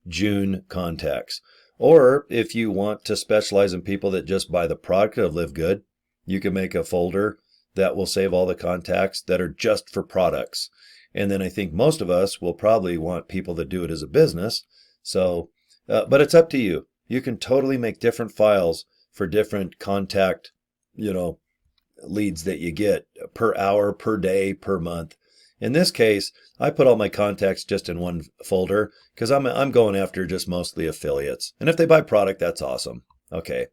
June contacts. Or if you want to specialize in people that just buy the product of LiveGood, you can make a folder that will save all the contacts that are just for products. And then I think most of us will probably want people that do it as a business. So, but it's up to you. You can totally make different files for different contact, leads that you get per hour, per day, per month. In this case, I put all my contacts just in one folder because I'm going after just mostly affiliates. And if they buy product, that's awesome. Okay,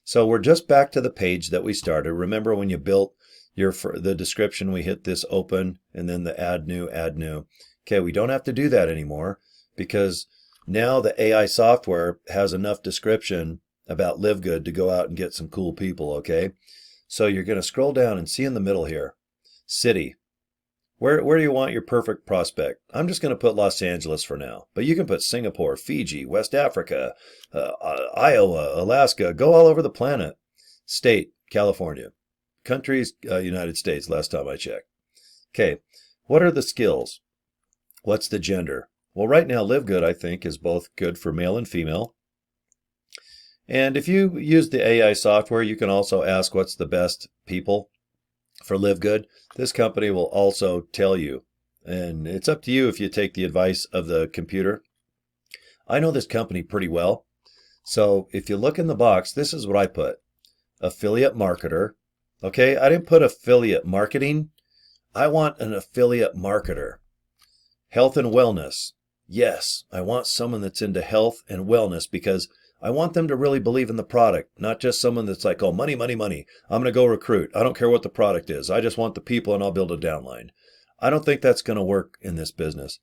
so we're just back to the page that we started. Remember when you built the description, we hit this open and then the add new, add new. Okay, we don't have to do that anymore because now the AI software has enough description about LiveGood to go out and get some cool people, okay? So you're going to scroll down and see in the middle here, city. Where do you want your perfect prospect? I'm just going to put Los Angeles for now, but you can put Singapore, Fiji, West Africa, Iowa, Alaska, go all over the planet. State, California. Countries, United States, last time I checked. Okay, what are the skills? What's the gender? Well, right now, LiveGood, I think, is both good for male and female. And if you use the AI software, you can also ask what's the best people for LiveGood. This company will also tell you. And it's up to you if you take the advice of the computer. I know this company pretty well. So if you look in the box, this is what I put. Affiliate marketer. Okay, I didn't put affiliate marketing. I want an affiliate marketer. Health and wellness. Yes, I want someone that's into health and wellness because I want them to really believe in the product, not just someone that's like, oh, money, money, money. I'm going to go recruit. I don't care what the product is. I just want the people and I'll build a downline. I don't think that's going to work in this business.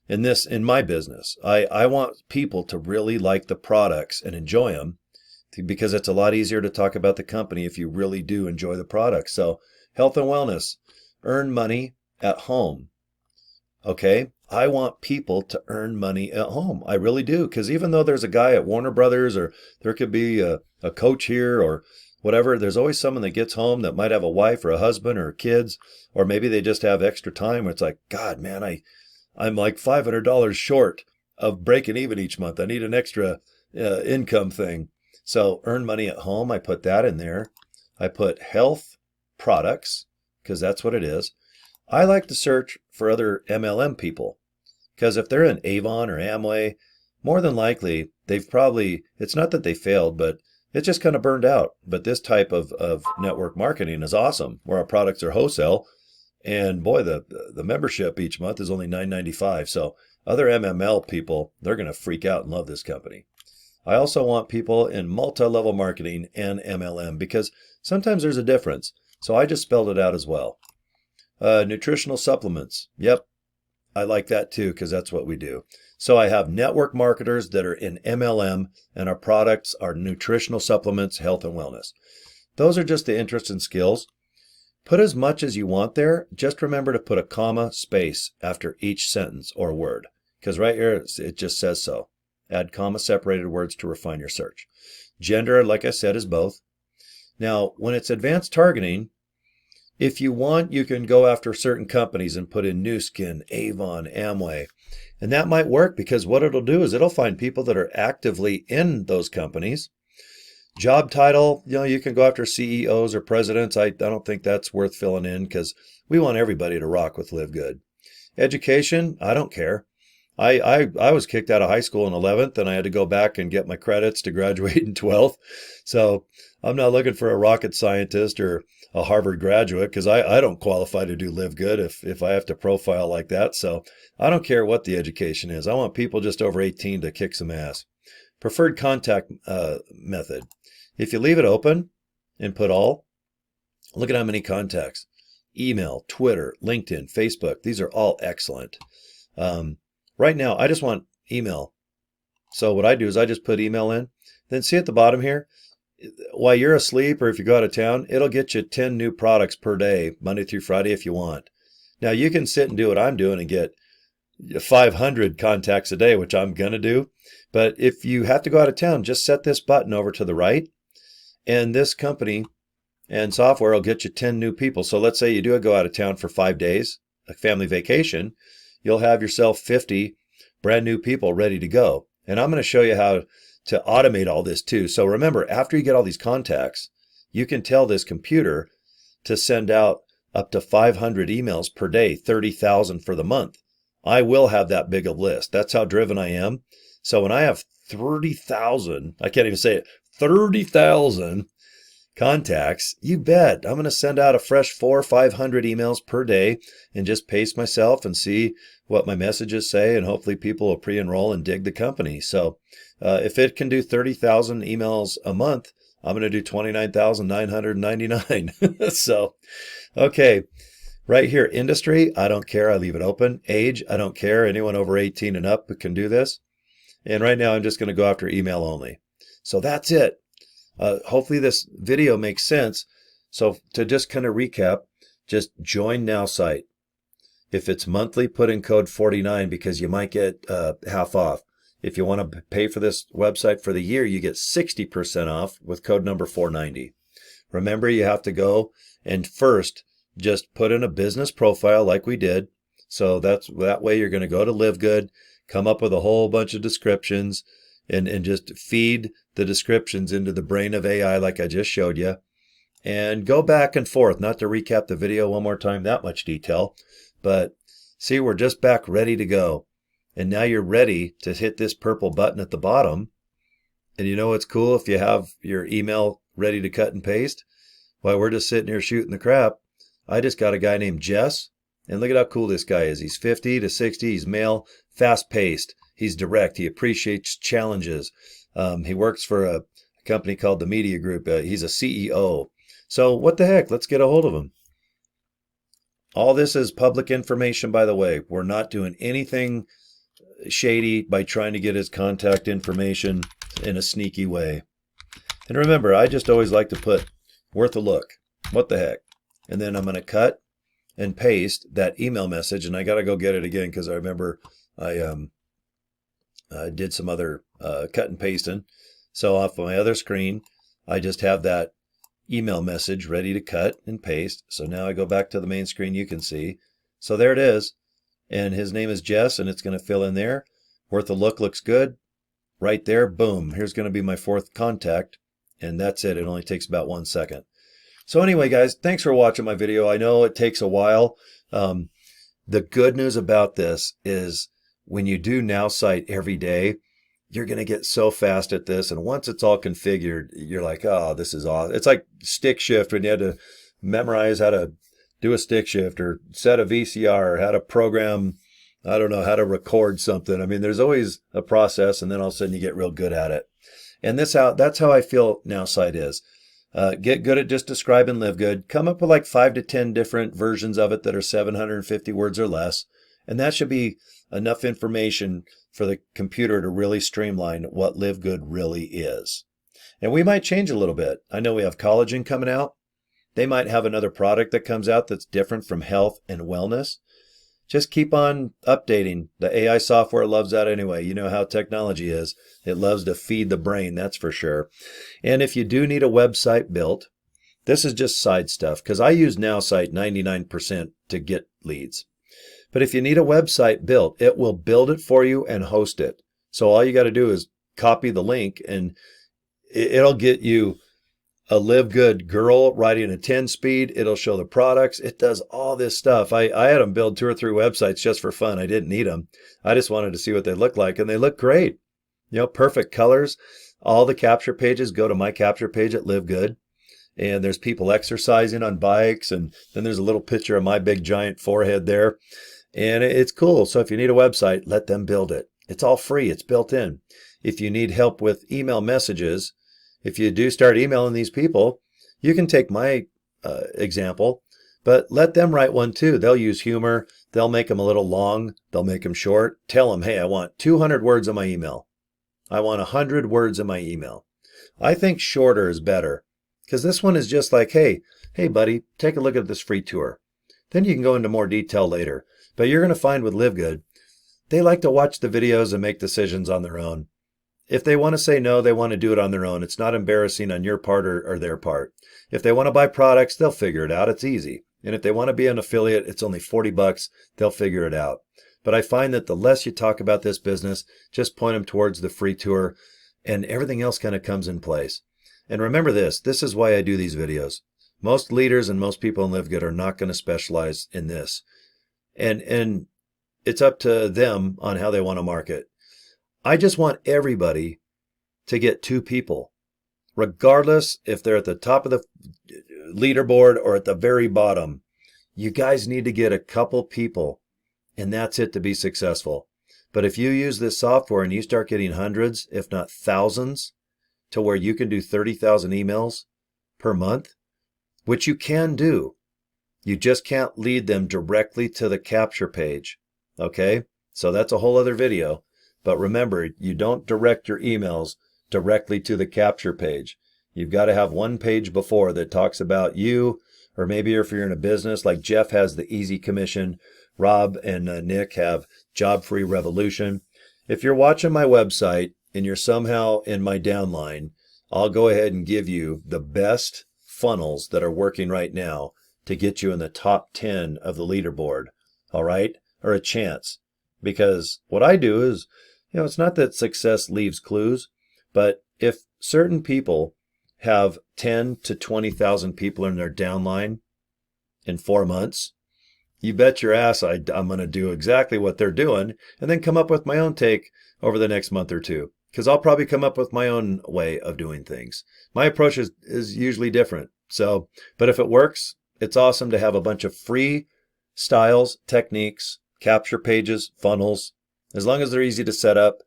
In my business, I want people to really like the products and enjoy them because it's a lot easier to talk about the company if you really do enjoy the product. So health and wellness, earn money at home. Okay, I want people to earn money at home. I really do. Because even though there's a guy at Warner Brothers or there could be a coach here or whatever, there's always someone that gets home that might have a wife or a husband or kids, or maybe they just have extra time where it's like, God, man, I'm like $500 short of breaking even each month. I need an extra income thing. So earn money at home, I put that in there. I put health products because that's what it is. I like to search for other MLM people because if they're in Avon or Amway, more than likely it's not that they failed, but it's just kind of burned out. But this type of network marketing is awesome where our products are wholesale. And boy, the membership each month is only $9.95. So other MML people, they're going to freak out and love this company. I also want people in multi-level marketing and MLM because sometimes there's a difference. So I just spelled it out as well. Nutritional supplements. Yep, I like that too because that's what we do. So I have network marketers that are in MLM and our products are nutritional supplements, health and wellness. Those are just the interests and skills. Put as much as you want there. Just remember to put a comma space after each sentence or word because right here it just says so. Add comma separated words to refine your search. Gender, like I said, is both. Now, when it's advanced targeting, if you want, you can go after certain companies and put in Nu Skin, Avon, Amway. And that might work because what it'll do is it'll find people that are actively in those companies. Job title, you can go after CEOs or presidents. I don't think that's worth filling in because we want everybody to rock with LiveGood. Education, I don't care. I was kicked out of high school in 11th and I had to go back and get my credits to graduate in 12th. So I'm not looking for a rocket scientist or a Harvard graduate because I don't qualify to do LiveGood if I have to profile like that. So I don't care what the education is. I want people just over 18 to kick some ass. Preferred contact method. If you leave it open and put all, look at how many contacts. Email, Twitter, LinkedIn, Facebook. These are all excellent. Right now, I just want email. So what I do is I just put email in. Then see at the bottom here, while you're asleep or if you go out of town, it'll get you 10 new products per day, Monday through Friday if you want. Now you can sit and do what I'm doing and get 500 contacts a day, which I'm going to do. But if you have to go out of town, just set this button over to the right. And this company and software will get you 10 new people. So let's say you do go out of town for 5 days, a family vacation. you'll have yourself 50 brand new people ready to go. And I'm going to show you how to automate all this too. So remember, after you get all these contacts, you can tell this computer to send out up to 500 emails per day, 30,000 for the month. I will have that big of a list. That's how driven I am. So when I have 30,000, I can't even say it, 30,000 contacts, you bet I'm going to send out a fresh 400 or 500 emails per day and just pace myself and see what my messages say, and hopefully people will pre-enroll and dig the company. So if it can do 30,000 emails a month, I'm going to do 29,999. So, okay, right here, industry, I don't care. I leave it open. Age, I don't care. Anyone over 18 and up can do this. And right now I'm just going to go after email only. So that's it. Hopefully this video makes sense. So to just kind of recap, just join Nowsite. If it's monthly, put in code 49 because you might get half off. If you want to pay for this website for the year, you get 60% off with code number 490. Remember, you have to go and first just put in a business profile like we did. So that way you're going to go to LiveGood, come up with a whole bunch of descriptions, and just feed the descriptions into the brain of AI like I just showed you. And go back and forth, not to recap the video one more time, that much detail. But see, we're just back ready to go. And now you're ready to hit this purple button at the bottom. And you know what's cool? If you have your email ready to cut and paste, while we're just sitting here shooting the crap, I just got a guy named Jess. And look at how cool this guy is. He's 50 to 60. He's male, fast-paced. He's direct. He appreciates challenges. He works for a company called the Media Group. He's a CEO. So what the heck? Let's get a hold of him. All this is public information, by the way. We're not doing anything shady by trying to get his contact information in a sneaky way. And remember, I just always like to put worth a look. What the heck? And then I'm going to cut and paste that email message. And I got to go get it again because I remember I did some other cut and pasting. So off my other screen, I just have that email message ready to cut and paste. So now I go back to the main screen, you can see. So there it is. And his name is Jess, and it's going to fill in there. Worth a look, looks good. Right there, boom. Here's going to be my fourth contact. And that's it. It only takes about 1 second. So anyway, guys, thanks for watching my video. I know it takes a while. The good news about this is when you do Nowsite every day, you're going to get so fast at this. And once it's all configured, you're like, oh, this is awesome. It's like stick shift when you had to memorize how to do a stick shift or set a VCR or how to program, I don't know, how to record something. I mean, there's always a process, and then all of a sudden you get real good at it. And that's how I feel Nowsite is. Get good at just describing LiveGood. Come up with like 5 to 10 different versions of it that are 750 words or less. And that should be enough information for the computer to really streamline what LiveGood really is. And we might change a little bit. I know we have collagen coming out. They might have another product that comes out that's different from health and wellness. Just keep on updating. The AI software loves that anyway. You know how technology is. It loves to feed the brain, that's for sure. And if you do need a website built, this is just side stuff because I use Nowsite 99% to get leads. But if you need a website built, it will build it for you and host it. So all you got to do is copy the link, and it'll get you a LiveGood girl writing a 10-speed. It'll show the products. It does all this stuff. I had them build 2 or 3 websites just for fun. I didn't need them. I just wanted to see what they look like, and they look great. You know, perfect colors. All the capture pages go to my capture page at LiveGood. And there's people exercising on bikes, and then there's a little picture of my big giant forehead there. And it's cool. So if you need a website, let them build it. It's all free. It's built in. If you need help with email messages, if you do start emailing these people, you can take my example, but let them write one too. They'll use humor. They'll make them a little long. They'll make them short. Tell them, hey, I want 200 words in my email. I want 100 words in my email. I think shorter is better because this one is just like, hey, buddy, take a look at this free tour. Then you can go into more detail later. But you're going to find with LiveGood, they like to watch the videos and make decisions on their own. If they want to say no, they want to do it on their own. It's not embarrassing on your part or their part. If they want to buy products, they'll figure it out. It's easy. And if they want to be an affiliate, it's only $40. They'll figure it out. But I find that the less you talk about this business, just point them towards the free tour, and everything else kind of comes in place. And remember this is why I do these videos. Most leaders and most people in LiveGood are not going to specialize in this. And it's up to them on how they want to market. I just want everybody to get 2 people, regardless if they're at the top of the leaderboard or at the very bottom. You guys need to get a couple people, and that's it to be successful. But if you use this software and you start getting hundreds, if not thousands, to where you can do 30,000 emails per month, which you can do, you just can't lead them directly to the capture page. Okay? So that's a whole other video. But remember, you don't direct your emails directly to the capture page. You've got to have one page before that talks about you, or maybe if you're in a business, like Jeff has the Easy Commission, Rob and Nick have Job Free Revolution. If you're watching my website and you're somehow in my downline, I'll go ahead and give you the best funnels that are working right now to get you in the top 10 of the leaderboard, all right? Or a chance. Because what I do is, it's not that success leaves clues, but if certain people have 10 to 20,000 people in their downline in 4 months, you bet your ass I'm going to do exactly what they're doing and then come up with my own take over the next month or two. Because I'll probably come up with my own way of doing things. My approach is usually different. So, but if it works, it's awesome to have a bunch of free styles, techniques, capture pages, funnels. As long as they're easy to set up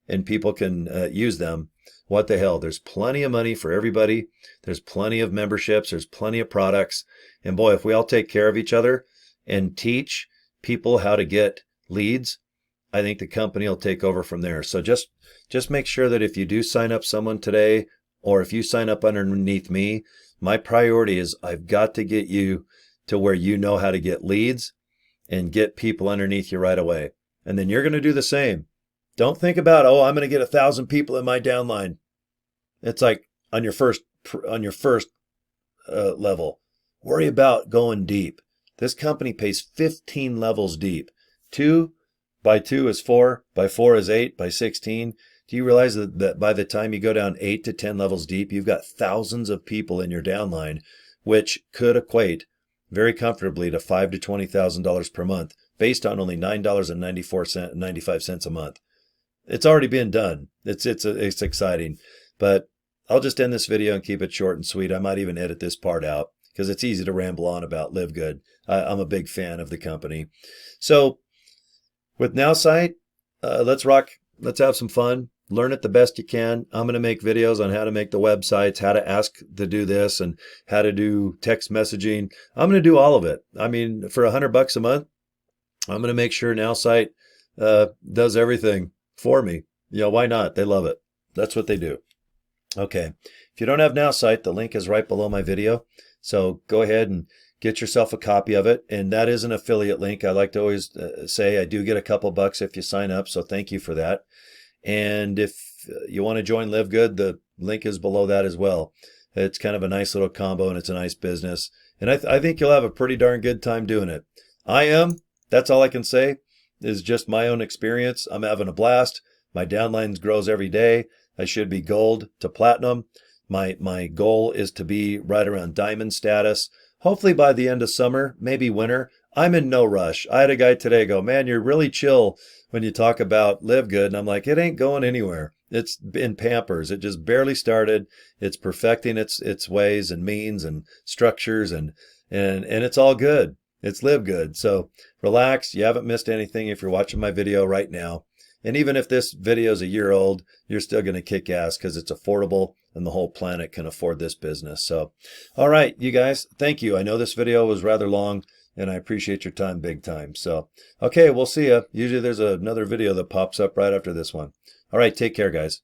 and people can use them, what the hell? There's plenty of money for everybody. There's plenty of memberships. There's plenty of products. And boy, if we all take care of each other and teach people how to get leads, I think the company will take over from there. So just make sure that if you do sign up someone today, or if you sign up underneath me, my priority is I've got to get you to where you know how to get leads and get people underneath you right away. And then you're going to do the same. Don't think about, I'm going to get 1,000 people in my downline. It's like on your first level. Worry about going deep. This company pays 15 levels deep. 2 by 2 is 4, by 4 is 8, by 16. Do you realize that by the time you go down 8 to 10 levels deep, you've got thousands of people in your downline, which could equate very comfortably to $5,000 to $20,000 per month, based on only $9.95 a month. It's already been done. It's exciting, but I'll just end this video and keep it short and sweet. I might even edit this part out because it's easy to ramble on about LiveGood. I'm a big fan of the company. So with Nowsite, let's rock. Let's have some fun. Learn it the best you can. I'm going to make videos on how to make the websites, how to ask to do this, and how to do text messaging. I'm going to do all of it. I mean, for $100 a month, I'm going to make sure Nowsite does everything for me. Why not? They love it. That's what they do. Okay. If you don't have Nowsite, the link is right below my video. So go ahead and get yourself a copy of it. And that is an affiliate link. I like to always say I do get a couple bucks if you sign up. So thank you for that. And if you want to join LiveGood, the link is below that as well. It's kind of a nice little combo and it's a nice business. And I think you'll have a pretty darn good time doing it. I am. That's all I can say is just my own experience. I'm having a blast. My downlines grows every day. I should be gold to platinum. My goal is to be right around diamond status. Hopefully by the end of summer, maybe winter. I'm in no rush. I had a guy today go, man, you're really chill when you talk about LiveGood. And I'm like, it ain't going anywhere. It's in Pampers. It just barely started. It's perfecting its ways and means and structures and it's all good. It's LiveGood. So relax. You haven't missed anything if you're watching my video right now. And even if this video is a year old, you're still going to kick ass because it's affordable and the whole planet can afford this business. So, all right, you guys, thank you. I know this video was rather long and I appreciate your time big time. So, okay, we'll see you. Usually there's another video that pops up right after this one. All right, take care, guys.